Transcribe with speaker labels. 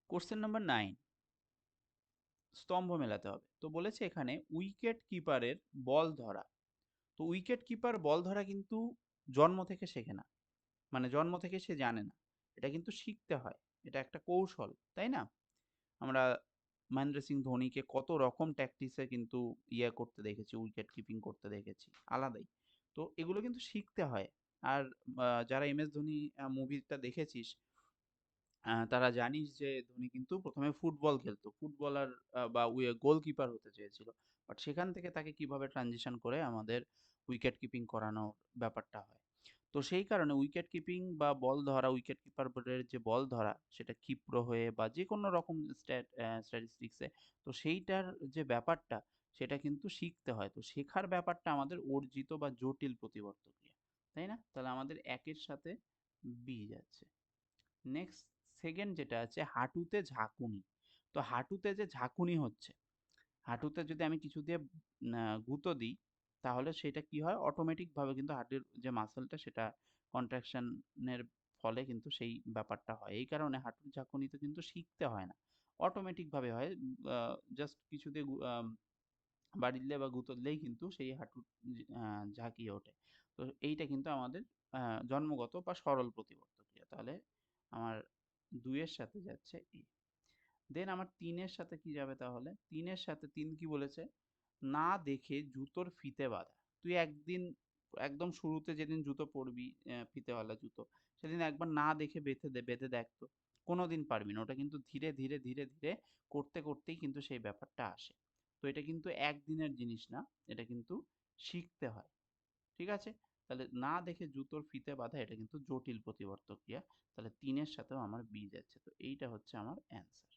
Speaker 1: Question number 9, স্তম্ভ মেলাতে হবে। তো বলেছে এখানে উইকেট কিপারের বল ধরা। তো উইকেট কিপার বল ধরা কিন্তু জন্ম থেকে শেখে না, মানে জন্ম থেকে সে জানে না, এটা কিন্তু শিখতে হয়। এটা একটা কৌশল, তাই না? আমরা মহেন্দ্র সিং ধোনিকে কত রকম ট্যাকটিসে কিন্তু করতে দেখেছি, উইকেট কিপিং করতে দেখেছি, আলাদাই। তো এগুলো কিন্তু শিখতে হয়। আর যারা MS ধোনি মুভিটা দেখেছিস, তারা জানিস যে ধোনি কিন্তু প্রথমে ফুটবল খেলতো, ফুটবলার বা গোলকিপার হতে চেয়েছিল। বাট সেখান থেকে তাকে কিভাবে ট্রানজিশন করে আমাদের উইকেট কিপিং করানোর ব্যাপারটা হয়। তো সেই কারণে উইকেট কিপিং বা বল ধরা, উইকেট কিপারের যে বল ধরা, সেটা ক্ষিপ্র হয়ে বা যে কোনো রকম স্ট্যাটিস্টিক্সে, তো সেইটার যে ব্যাপারটা, সেটা কিন্তু শিখতে হয়। তো শেখার ব্যাপারটা আমাদের অর্জিত বা জটিল প্রতিবর্ত ক্রিয়া, তাই না? তাহলে আমাদের একের সাথে বি যাচ্ছে। নেক্সট, সেকেন্ড যেটা আছে হাঁটুতে ঝাঁকুনি। তো হাঁটুতে যে ঝাঁকুনি হচ্ছে, হাঁটুতে যদি আমি কিছু দিয়ে গুঁতো দিই, তাহলে সেটা কি হয়, অটোমেটিক ভাবে কিন্তু হাঁটুর যে মাসেলটা সেটা কন্ট্রাকশনের ফলে কিন্তু সেই ব্যাপারটা হয়। এই কারণে হাঁটুর ঝাঁকুনিতে কিন্তু শিখতে হয় না, অটোমেটিক ভাবে হয়। জাস্ট কিছু দিয়ে বাড়ি দিলে বা গুঁতো দিলেই কিন্তু সেই হাঁটু ঝাঁকিয়ে ওঠে। তো এইটা কিন্তু আমাদের জন্মগত বা সরল প্রতিবর্ত ক্রিয়া। তাহলে আমার 2-এর সাথে যাচ্ছে এ। দেন আমার 3-এর সাথে কি যাবে তাহলে? 3-এর সাথে 3 কি বলেছে? না দেখে জুতোর ফিতে বাঁধা। তুই একদিন একদম শুরুতে যেদিন জুতো পরবি, ফিতেওয়ালা জুতো, সেদিন একবার না দেখে বেঁধে দেখ তো। কোনোদিন পারবি না। ওটা কিন্তু ধীরে, ধীরে, ধীরে, ধীরে করতে, করতেই কিন্তু সেই ব্যাপারটা আসে। তো এটা কিন্তু একদিনের জিনিস না, এটা কিন্তু শিখতে হয়। ঠিক আছে? তাহলে না দেখে জুতোর ফিতে বাঁধা, এটা কিন্তু জটিল প্রতিবর্ত ক্রিয়া। তাহলে 3-এর সাথেও আমার বি যাচ্ছে। তো এইটা হচ্ছে আমার অ্যান্সার।